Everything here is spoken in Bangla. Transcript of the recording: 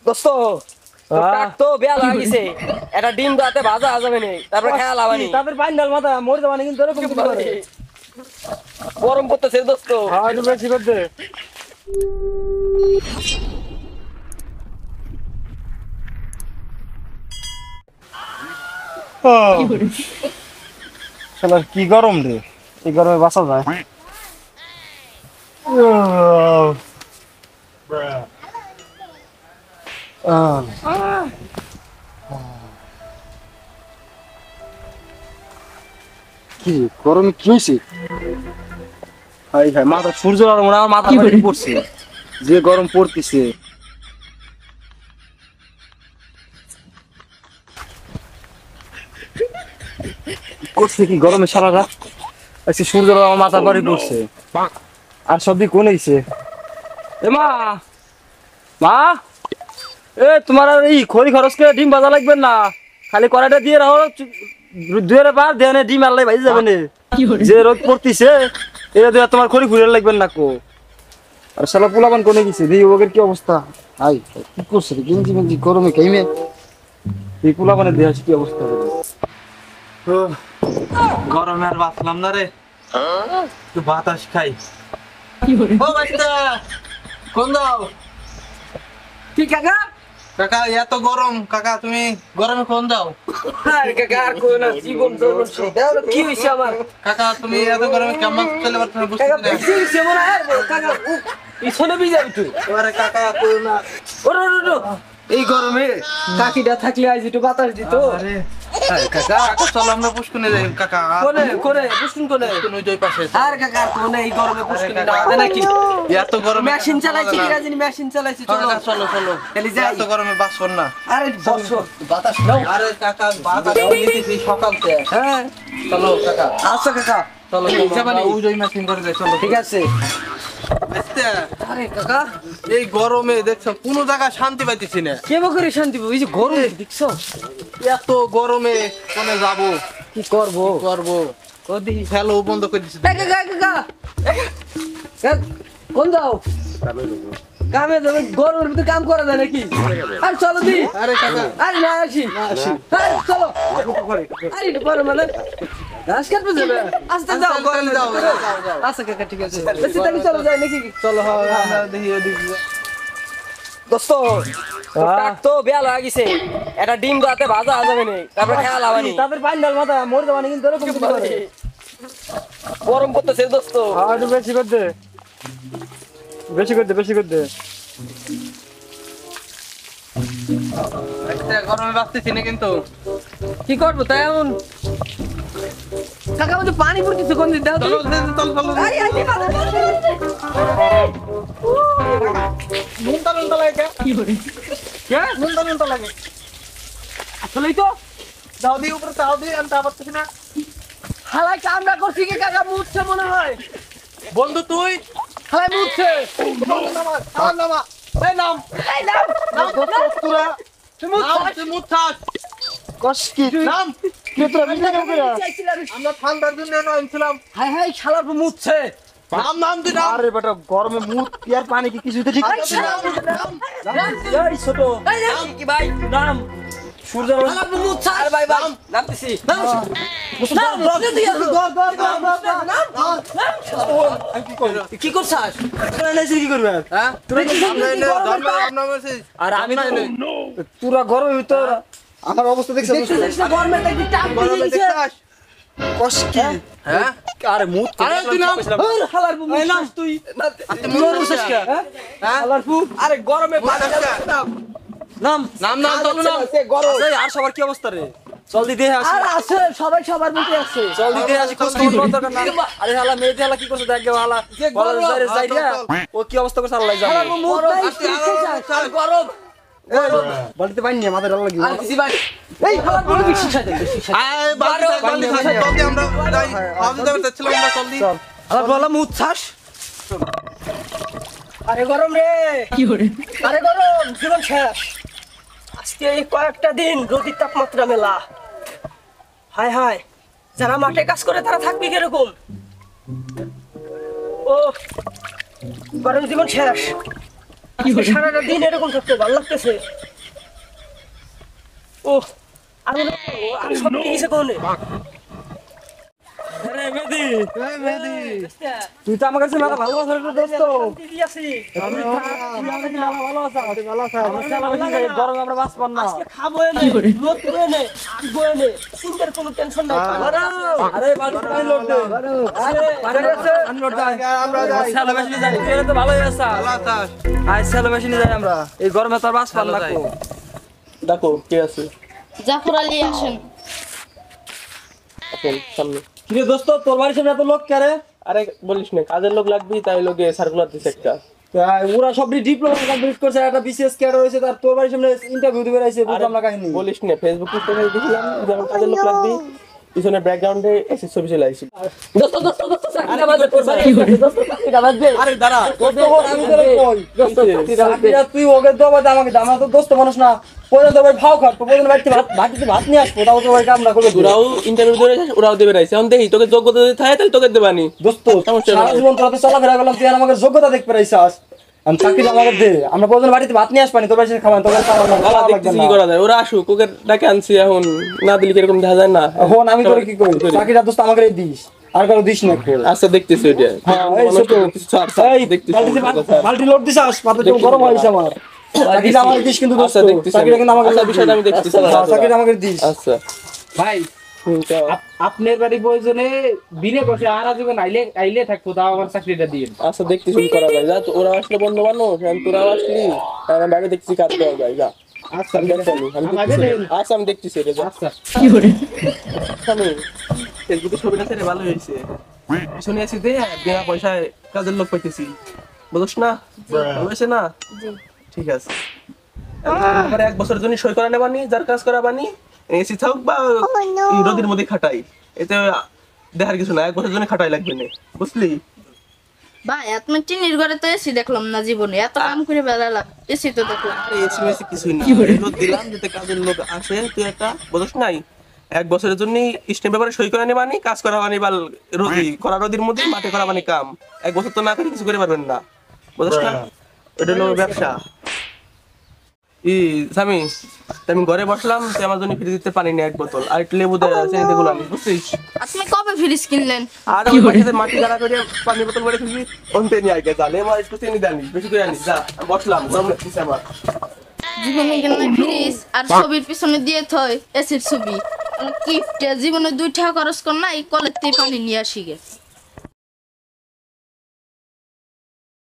দোস্ত টাক তো বেয়া লাগিছে এটা ডিম দাতে ভাজা যাবে নি তারপর খেয়া লাবানি তাদের পাইন্ডাল মাথা মরে যাবানি কিন্তু এরকম কিছু করে গরম করতেছে দোস্ত হ্যাঁ একটু বেশি করতে শালা কি গরম রে এই গরমে বাঁচা যায় কি গরমে কি হয়েছে হাই হাই মাথা সূর্য আর মনে হয় আমার মাথা ফাটি পড়ছে যে গরম পড়তেছে করছে কি গরমে সারা রাত আজকে সূর্য আর আমার মাথা ফাটি পড়ছে আর সবদি কোন হইছে এ মা মা এ তোমার আর এই খড়ি খরচ করে ডিম ভাজা লাগবে না খালি কড়াইটা দিয়ে রাখো দুয়ের বার দেনে ডিম আল্লাহ ভাই যাবে না যে রোদ পড়তিছে এটা দিয়ে তোমার খড়ি ফুলে লাগবেন না কো আর শালা পোলাপান কোনে গেছে দি ওগের কি অবস্থা আই কি করছে রে গেঞ্জি মেঞ্জি গরমে কাইমে এই পোলাপানের দেহ কি অবস্থা হবে গরমে আর বাঁচলাম না রে একটু বাতাস খাই ও বাচ্চা কোন দাও কি কাকা কাকা এত গরম কাকা তুমি গরমে কোন দাও আরে কাকা আর কই না জীবন জীবন দাও কি হইছে আমার কাকা তুমি এত গরমে কেমন চলে পারছো না বুঝতে কাকা না বেশি হইছে মনে হয় কাকা পিছনে বিজাই তুই আরে কাকা কই না ওরে এই গরমে কাকিটা থাকলে আজ একটু বাতাস দিত আরে আরে কাকা কাকা চল আমরা পুষ্কুনে যাই কাকা কোনে পুষ্কুন কোনে তুমি ওই পাশে আর কাকা কোনে এই গরমে পুষ্কুন না আছে নাকি এত গরমে মেশিন চালাইছি কি জানি মেশিন চালাইছি চলো কাকা চলো চলো খালি যাই এত গরমে বাঁচবো না আরে বসো বাতাস নাও আরে কাকা বাতাস নিতেছি সকাল থেকে হ্যাঁ চলো কাকা আচ্ছা কাকা চলো যাবানি? ওই মেশিন করে যাই চলো ঠিক আছে আচ্ছা আরে কাকা এই গরমে দেখছো কোনো জায়গায় শান্তি পাইতেছি না কেমন করে শান্তি পাবো? এই যে গরম দেখছো এত গরমে কোনে যাব কি করবো করব কদি ফেলো বন্ধ করে দিছি কাকা কাকা কাকা কোন যাও কামে যাবে গরমের ভিতরে কাম করা যায় নাকি আর চলো দি আরে কাকা আরে না আসি আরে চলো আরে গরম মানে ঘাস কাটবে যাবে আস্তে যাও গরমে যাও আচ্ছা কাকা ঠিক আছে বেশি তাড়াতাড়ি চলো যাই নাকি চলো আমরা দেখি ওদিকে দোস্ত টাক তো বেয়া লাগিছে এটা ডিম দাতে ভাজা যাবে নি তারপর খেয়া লাবানি তাদের পাইন্ডাল মাথা মরে যাবানি কিন্তু এরকম কিছু করে গরম করতেছে দোস্ত হ্যাঁ একটু বেশি করতে বেশি করতে আচ্ছা গরমে বাঁচতেছি না কিন্তু কি করবো তাই এমন কাকা মধ্যে পানি পড়তেছে কোন দিন দাও তো চলো চলো চলো আই আই নুনটা নুনটা লাগে কি করে কে নুনটা নুনটা লাগে আসলেই তো দাও দি উপরে দাও দি আমি তা পারতেছি না হালাই কামটা করছি কি কাকা মুছছে মনে হয় বন্ধু তুই হালাই মুছছে নাম নামা এই নাম এই নাম নাম তোরা তুমি নাম তুই মুখ থাক কস কি নাম কি তোরা ভিডিও করে আমরা ঠান্ডার জন্য আনছিলাম হাই হাই শালার মুছছে নাম নাম তুই নাম আরে বেটা গরমে মুখ পিয়ার পানি কি কিছুতে ঠিক আছে এই ছোট নাম কি ভাই নাম সূর্য শালার মুছছে আরে ভাই ভাই নামতেছি নাম কি করছাস কি করবে হ্যাঁ তোরা কি আর আমি তোরা গরমের ভিতর আমার অবস্থা দেখছিস গভর্নমেন্ট একটু টাক দিয়ে দিয়েছে কস কি হ্যাঁ আরে মুখ আরে তুই নাম ওরে হালার বউ মুছছাস তুই তুই মুখ থাক হ্যাঁ হালার বউ আরে গরমে পানি নাম নাম নাম চলো নাম গরম আর সবার কি অবস্থা রে চল দিতে আসি আর আছে সবাই সবার মধ্যে আছে চল দিতে আসি খোঁজ খবর নেওয়ার দরকার নাই আরে হালা মেয়ে হালা কি করছে দেখ গে হালা বলা যাই যাই দিয়া ও কি অবস্থা করছে আল্লাহ জানে হালার বউ মুখ নাই গরম বাড়িতে পাইনি আমাদের ভালো লাগি আর কিছু ভাই এই হালার বউ কি শিক্ষা দেয় শিক্ষা আয় বাড়ি বাড়ি জলদি আমরা যাই হাউস যাবে যাচ্ছিলাম আমরা জলদি হালার বলা মুখ ছাস আরে গরম রে কি করে আরে গরম জীবন শেষ আজকে এই কয়েকটা দিন রোদের তাপমাত্রা মেলা হায় হায় যারা মাঠে কাজ করে তারা থাকবে কিরকম ও গরম জীবন শেষ আজকে সারাটা দিন এরকম থাকতে ভালো লাগতেছে। ও আর মনে হয় আর সব কিছু কোনে আরে মেহেদি তুই তো আমার কাছে মেলা ভালো আছিস রে দোস্ত। কি আছি আমি ভালো আছি। আমার শালা বেশি খাই, গরমে আমরা বাঁচ পার না। আজকে খাবো এনে রোদ এনে আসবো এনে চিন্তার কোনো টেনশন নাই। আরে বালতি পানি লোড দে। আরে পানি আছে পানি লোড দে। আমরা যাই শালা বেশি নিয়ে যাই। তুই তো ভালোই আছিস। ভালো আছিস? আই শালা বেশি নিয়ে যাই আমরা। এই গরমে তো আর বাঁচ পার না যাই। কো। দেখো কে আছে জাফর আলী আসেন। এখন সামনে। কি রে দোস্ত তোর বাড়ির সামনে এত লোক কে রে? আরে বলিস না, কাজের লোক লাগবে তাই লোকে সার্কুলার দিছে একটা। ওরা সব ডিপ্লোমা কমপ্লিট করছে, একটা বিসিএস ক্যাডার হয়েছে, তার তোর বাড়ির সামনে ইন্টারভিউ দিবে আইছে, বুঝলাম না কাহিনী। বলিস না, ফেসবুক পেজে দেখলাম যেমন কাজের লোক লাগবে, পিছনে ব্যাকগ্রাউন্ডে এসে ছবি চলে আসছে। দোস্ত চাকরিটা বাজে তোর বাড়ি দোস্ত চাকরিটা বাজে। আরে দাঁড়া, দোস্ত আমি তোরে কই দোস্ত চাকরিটা বাজে। চাকরিটা তুই ওকে দেবো দে, আমাকে দে, আমরা তো দোস্ত মানুষ না। পর্যন্ত ভাই ভাও খাট, পর্যন্ত বাড়িতে ভাত নিয়ে আসবো, তাও তো ভাই কাম না করবে। ওরাও ইন্টারভিউ ধরে ওরাও দেবে রাইছে। এখন দেখি তোকে যোগ্যতা যদি থাকে তাহলে তোকে দেবানি। দোস্ত সমস্যা সারা নাই। জীবন তোরা তো চলাফেরা করলাম, তুই আর আমাকে যোগ্যতা দেখতে পারাইছিস। আমি চাকরিটা আমাকে দে, আমরা পর্যন্ত বাড়িতে ভাত নিয়ে আসবানি, তোর বাড়িতে খাবার তোর বাবা দেখতেছি কি করা যায়। ওরা আসুক, ওকে ডাকে আনছি, এখন না দিলে কিরকম দেখা যায় না। এখন আমি তোরে কি করি, চাকরিটা দোস্ত আমাকে দিস, আর কারো দিস না। আচ্ছা দেখতেছি ওইটা। হ্যাঁ, এই ছোট। এই দেখতেছি বালতি লোড দিস, পাতে গরম হয়েছে আমার। চাকরিটা আমাকে দিস কিন্তু দোস্ত, আচ্ছা দেখতেছি। চাকরিটা কিন্তু আমাকে আচ্ছা, বিষয়টা আমি দেখতেছি। হ্যাঁ, চাকরিটা আমাকে দিস। আচ্ছা ভাই আপনার বাড়ি প্রয়োজনে বিনে বসে আর আজীবন আইলে থাকবো, তাও আমার চাকরিটা দিয়ে আচ্ছা দেখতেছি কি করা যায়। যা তো, ওরা আসলে বন্ধু বান্ধব, তোরা আসলি আমি বাইরে দেখতেছি কাজ করা যায়। যা আচ্ছা আমি দেখতেছি, আমি দেখতেছি। আচ্ছা আমি দেখতেছি এটা। যা। আচ্ছা আমি ফেসবুকে ছবিটা ছেড়ে ভালো হয়েছে। পিছনে আছি দে, বিনা পয়সায় কাজের লোক পাইতেছি, বুঝছ না? ভালো হয়েছে না? ঠিক আছে। আমার 1 বছরের জন্য সই করা নেবানি, যার কাজ করা বানি, এসি থাক বা এই রোদের মধ্যে খাটাই, এতে দেখার কিছু না। 1 বছরের জন্য খাটাই লাগবে না, বুঝলি? ভাই আপনার টিনির ঘরে তো এসি দেখলাম না জীবনে, এত কাম করে বেড়ালাম, এসি তো দেখলাম। আরে এসি মেসি কিছুই না, রোদ দিলাম যাতে কাজের লোক আসে। তুই একটা বুঝছ নাই, 1 বছরের জন্য স্টেম পেপারে সই করে নেবানি, কাজ করা বানি, বাল রোদি করা রোদির মধ্যে মাঠে করা বানি কাম। 1 বছর তো না করে কিছু করে পারবেন না, বুঝছ না? এটা হলো ব্যবসা। স্বামী, আমি ঘরে বসলাম, তুই আমার জন্য ফ্রিজে পানি নিয়ে 1 বোতল আর একটু লেবু চিনি গুলো আনিস, বুঝছিস? আপনি কবে ফ্রিজ কিনলেন? আর ওই পাশে মাটি গাড়া করে পানি বোতল করে ফেলবি, অন্তে নিয়ে আগে জানে আমার একটু চিনি দানি বেশি করে আনিস। যা, আমি বসলাম, গরম লাগতেছে আমার। জীবনে কিনলেন ফ্রিজ আর ছবির পিছনে দিয়ে থয় এসির ছবি। কিফটে জীবনে 2 টাকা খরচ কর না, এই কলের থেকে পানি নিয়ে আসি গে।